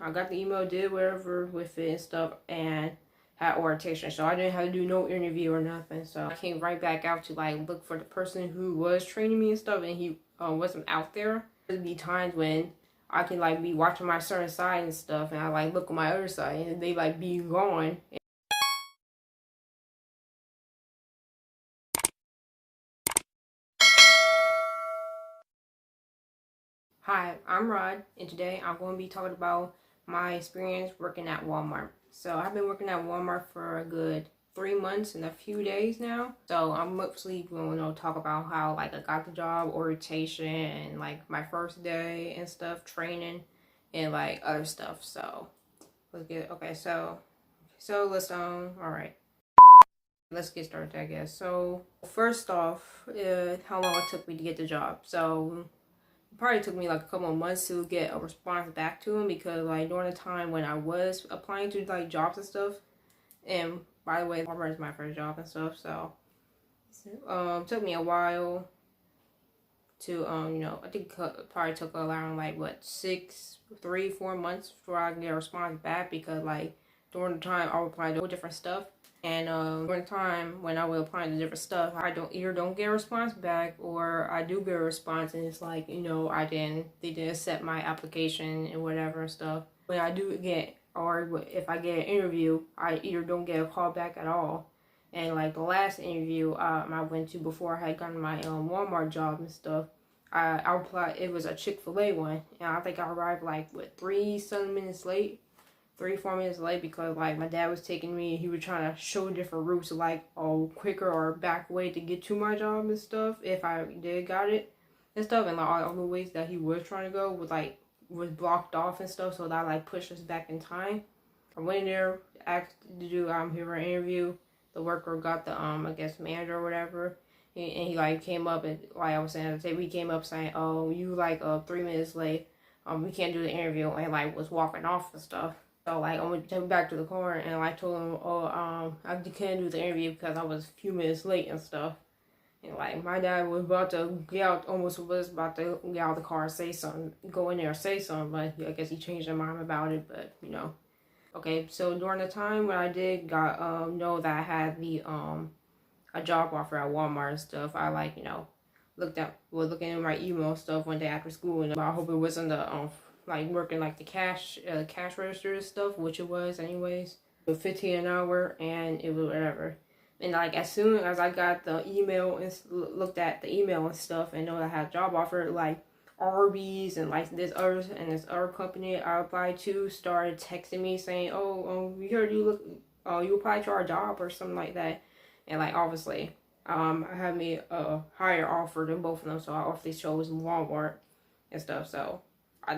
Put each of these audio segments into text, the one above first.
I got the email, did whatever with it and stuff, and had orientation. So I didn't have to do no interview or nothing. So I came right back out to like look for the person who was training me and stuff, and he wasn't out there. There'd be times when I can like be watching my certain side and stuff, and I like look on my other side, and they like be gone. Hi, I'm Rod, and today I'm going to be talking about my experience working at Walmart. So I've been working at Walmart for a good 3 months and a few days now. So I'm mostly going to talk about how like I got the job, orientation, and like my first day and stuff, training, and like other stuff. So let's get okay. So let's all right. Let's get started, I guess. So first off, how long it took me to get the job. So it probably took me like a couple of months to get a response back to him because like during the time when I was applying to like jobs and stuff, and by the way, Walmart is my first job and stuff, so it took me a while to I think it probably took around like what 4 months before I get a response back because like during the time I would apply to different stuff. And during the time when I was applying to different stuff, I don't get a response back, or I do get a response and it's like, they didn't accept my application and whatever and stuff. When I do get, or if I get an interview, I either don't get a call back at all. And like the last interview I went to before I had gotten my Walmart job and stuff, I applied, it was a Chick-fil-A one, and I think I arrived like, what, 3-7 minutes late? 3-4 minutes late because like my dad was taking me and he was trying to show different routes like a quicker or back way to get to my job and stuff if I did got it and stuff, and like all the ways that he was trying to go was blocked off and stuff, so that like pushed us back in time. I went in there, asked to do here for an interview. The worker got the I guess manager or whatever, and he like came up and like I was saying, we came up saying, oh, you like 3 minutes late, we can't do the interview, and like was walking off and stuff. So like I went back to the car and I told him, oh, I couldn't do the interview because I was a few minutes late and stuff. And like my dad was about to get out, almost was about to get out of the car and say something, go in there and say something, but I guess he changed his mind about it. But okay. So during the time when I did got know that I had the a job offer at Walmart and stuff, I like was looking at my email stuff one day after school, and I hope it wasn't the like working like the cash register and stuff, which it was anyways. It was 15 an hour, and it was whatever. And like as soon as I got the email and looked at the email and stuff, and know that I had a job offer, like Arby's and like this other company I applied to started texting me saying, "Oh, we heard you applied to our job," or something like that. And like obviously, I had me a higher offer than both of them, so I obviously chose Walmart and stuff. So I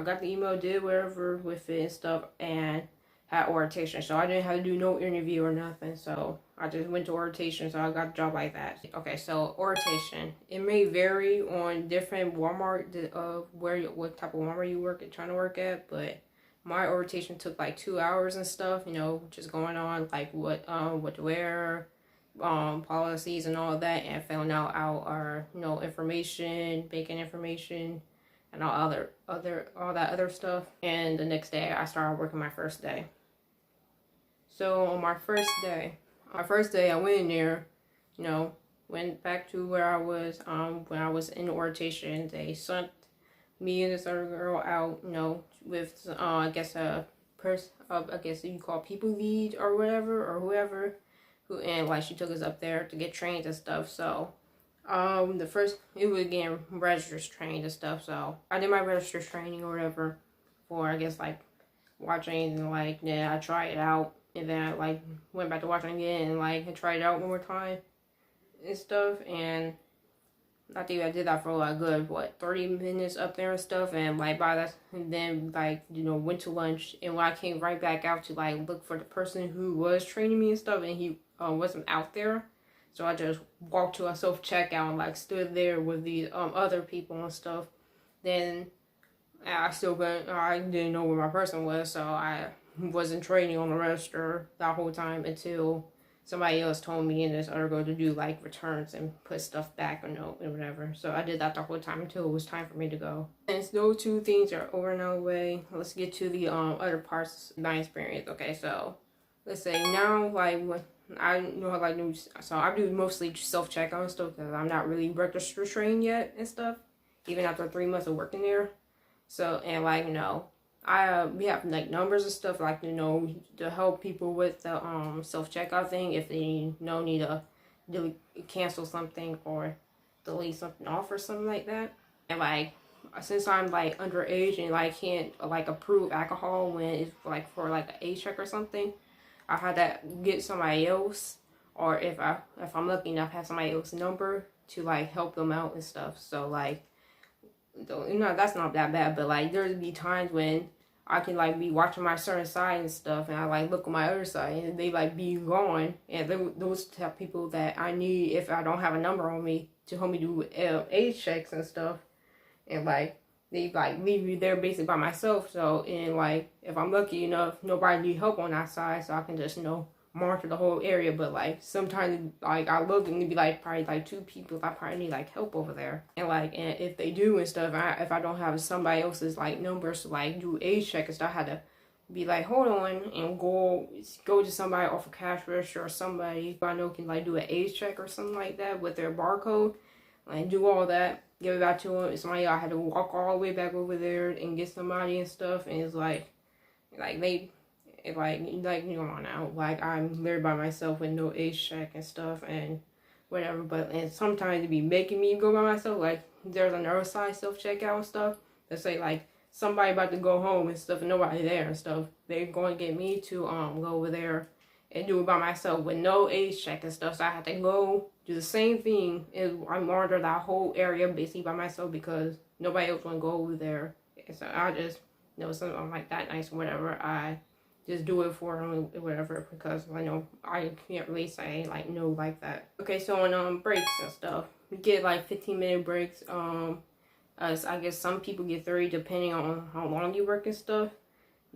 got the email, did whatever with it and stuff, and had orientation. So I didn't have to do no interview or nothing. So I just went to orientation, so I got a job like that. Okay, so orientation. It may vary on different Walmart, what type of Walmart you trying to work at, but my orientation took like 2 hours and stuff, just going on like what to wear, policies and all that, and found out our information, banking information, and all that other stuff. And the next day I started working my first day. So on my first day I went in there, went back to where I was when I was in orientation. They sent me and this other girl out, with I guess a person, I guess you call people lead or whatever, or whoever, and like she took us up there to get trained and stuff. So it was again registrars trained and stuff. So I did my registrars training or whatever for, I guess, like watching, and like I tried it out, and then I like went back to watching again and like tried it out one more time and stuff. And I think I did that for like good 30 minutes up there and stuff, and like by that, and then like went to lunch, and when I came right back out to like look for the person who was training me and stuff, and he wasn't out there. So I just walked to a self-checkout and like stood there with these other people and stuff. Then I didn't know where my person was, so I wasn't training on the register that whole time until somebody else told me and this other girl to do like returns and put stuff back or no and whatever. So I did that the whole time until it was time for me to go. And those two things are over and out of the way. Let's get to the other parts of my experience. Okay, so let's say now like when I know how like so I do mostly self-checkout and stuff because I'm not really register trained yet and stuff, even after 3 months of working there. So and like we have like numbers and stuff like to help people with the self-checkout thing if they need to cancel something or delete something off or something like that. And like since I'm like underage and like can't like approve alcohol when it's like for like an age check or something, I had to get somebody else, or if I'm lucky enough have somebody else's number to like help them out and stuff. So like that's not that bad, but like there'd be times when I can like be watching my certain side and stuff, and I like look on my other side, and they like be gone. And those type of people that I need if I don't have a number on me to help me do age checks and stuff, and like they like leave me there basically by myself. So and like if I'm lucky enough, nobody need help on that side, so I can just monitor the whole area. But like sometimes like I look and it'd be like probably like 2 people I probably need like help over there, and if they do and stuff, if I don't have somebody else's like numbers to like do age check and stuff, I had to be like hold on and go to somebody off a cash register or somebody I know can like do an age check or something like that with their barcode, and do all that, give it back to them. Somebody I had to walk all the way back over there and get somebody and stuff, and it's like they come on now, like I'm there by myself with no age check and stuff and whatever. But and sometimes it be making me go by myself. Like there's another side self-checkout and stuff that say like somebody about to go home and stuff and nobody there and stuff. They're going to get me to go over there and do it by myself with no age check and stuff. So I have to go do the same thing, and I monitor that whole area basically by myself because nobody else want to go over there. And so I just something like that nice or whatever. I just do it for them or whatever because I know I can't really say like no like that. Okay, so on breaks and stuff, we get like 15-minute breaks. I guess some people get 30 depending on how long you work and stuff.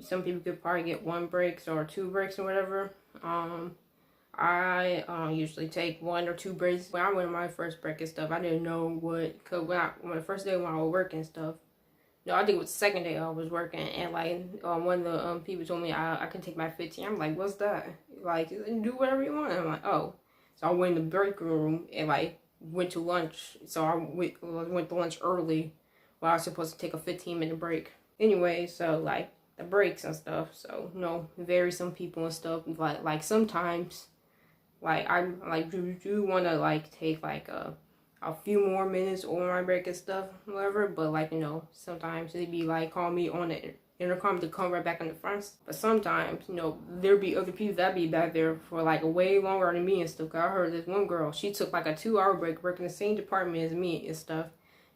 Some people could probably get 1 breaks or 2 breaks or whatever. I usually take 1 or 2 breaks. When I went on my first break and stuff, I didn't know what, cause when the first day when I was working and stuff, no, I think it was the second day I was working, and like one of the people told me I can take my 15. I'm like, what's that? Like, do whatever you want. And I'm like, oh. So I went in the break room and like went to lunch. So I went to lunch early while I was supposed to take a 15-minute break. Anyway, so like the breaks and stuff. So vary some people and stuff. Like sometimes, like I like do want to like take like a few more minutes on my break and stuff, whatever. But like sometimes they'd be like calling me on the intercom to come right back in the front. But sometimes there'd be other people that be back there for like way longer than me and stuff. Cause I heard this one girl, she took like a 2-hour break working the same department as me and stuff,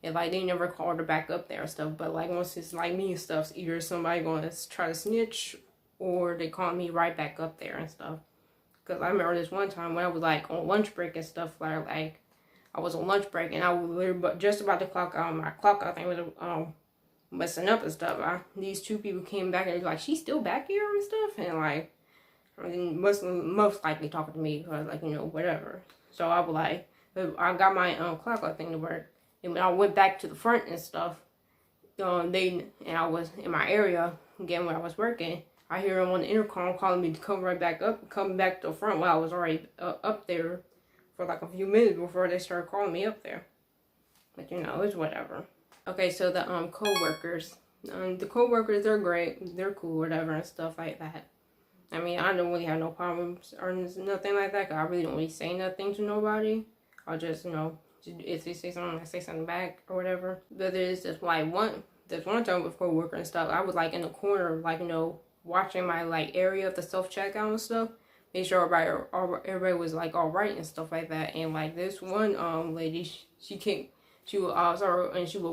and like they never called her back up there and stuff. But like once it's like me and stuff, either somebody gonna try to snitch or they call me right back up there and stuff. Cause I remember this one time when I was like on lunch break and stuff, where like I was on lunch break and I was literally just about to clock out. My clock I think was messing up and stuff. These 2 people came back and they're like, she's still back here and stuff, and like I mean, most likely talking to me because like whatever. So I was like, I got my clock out thing to work, and when I went back to the front and stuff, I was in my area again where I was working. I hear them on the intercom calling me to come back to the front while I was already up there for like a few minutes before they started calling me up there. But it's whatever. Okay, so the coworkers. The coworkers, they're great. They're cool, whatever, and stuff like that. I mean, I don't really have no problems or nothing like that, cause I really don't really say nothing to nobody. I'll just, if they say something, I say something back or whatever. But there's just like one time with coworker and stuff, I was like in the corner, like, watching my like area of the self-checkout and stuff. Make sure everybody was like all right and stuff like that. And like this one lady, she was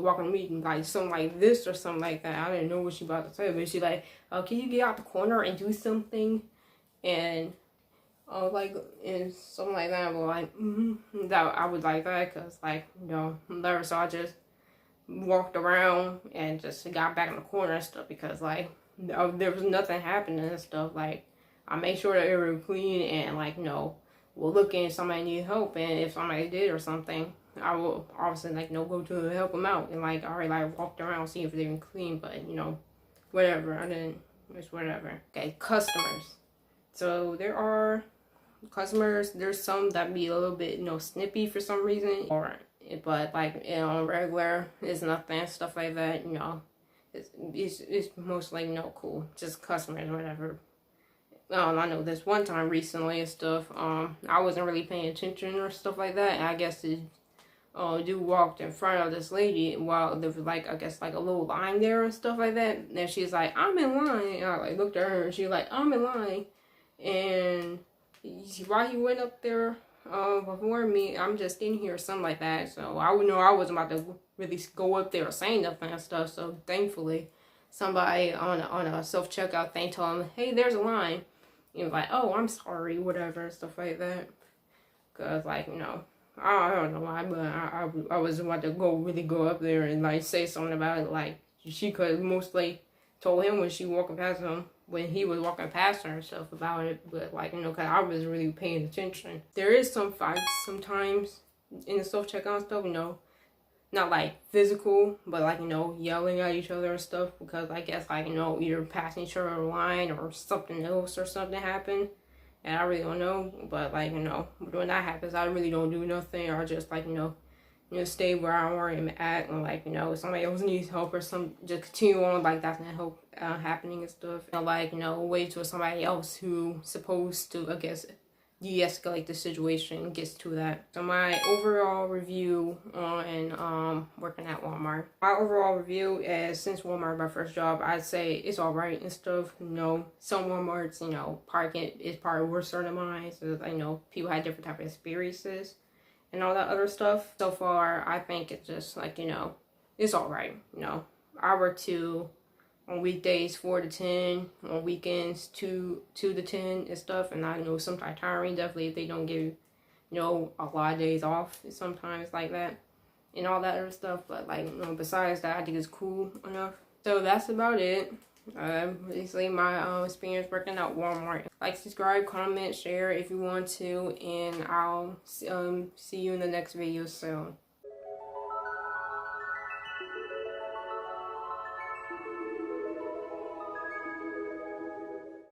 walking to me like something like this or something like that. I didn't know what she about to say, but she like, can you get out the corner and do something? And and something like that. I was like, that I would like that because like whatever. So I just walked around and just got back in the corner and stuff because like there was nothing happening and stuff. Like I made sure that it was clean and like will look in if somebody needs help, and if somebody did or something, I will obviously like, you know, go to help them out, and like, already like walked around see if they're even clean, but you know, whatever. I didn't. It's whatever. Okay, customers. So there are customers. There's some that be a little bit, you know, snippy for some reason, or but like, you know, regular, it's nothing, stuff like that. You know, it's mostly, you know, cool, just customers or whatever. I know this one time recently and stuff, I wasn't really paying attention or stuff like that, and I guess the dude walked in front of this lady while there was like, I guess like a little line there and stuff like that, and she's like, I'm in line, and I like looked at her and she's like, I'm in line, and while he went up there before me, I'm just in here or something like that, so I would know I wasn't about to really go up there or say nothing and stuff, so thankfully somebody on a self-checkout thing told him, hey, there's a line. He was like, oh, I'm sorry, whatever, stuff like that. Because, like, you know, I don't know why, but I was about to go up there and, like, say something about it. Like, she could have mostly told him when she walking past him, when he was walking past her and stuff about it. But, like, you know, because I was really paying attention. There is some fights sometimes in the self-checkout stuff, you know. Not like physical, but like, you know, yelling at each other and stuff, because I guess like, you know, either passing each other a line or something else or something happened, and I really don't know. But like, you know, when that happens, I really don't do nothing, or just like, you know, stay where I am at, and like, you know, if somebody else needs help or some, just continue on like that's not help happening and stuff, and like, you know, wait till somebody else who supposed to, I guess, de-escalate the situation gets to that. So my overall review on working at Walmart. My overall review is, since Walmart my first job, I'd say it's alright and stuff. You know, some Walmarts, you know, parking is probably worse than mine. So I know people had different type of experiences and all that other stuff. So far, I think it's just like, you know, it's alright. You know, I work on weekdays 4 to 10, on weekends 2 to 10 and stuff, and I know sometimes tiring, definitely if they don't give, you know, a lot of days off, sometimes like that and all that other stuff. But like, you know, besides that, I think it's cool enough. So that's about it. Basically my experience working at Walmart. Like, subscribe, comment, share if you want to, and I'll see you in the next video soon.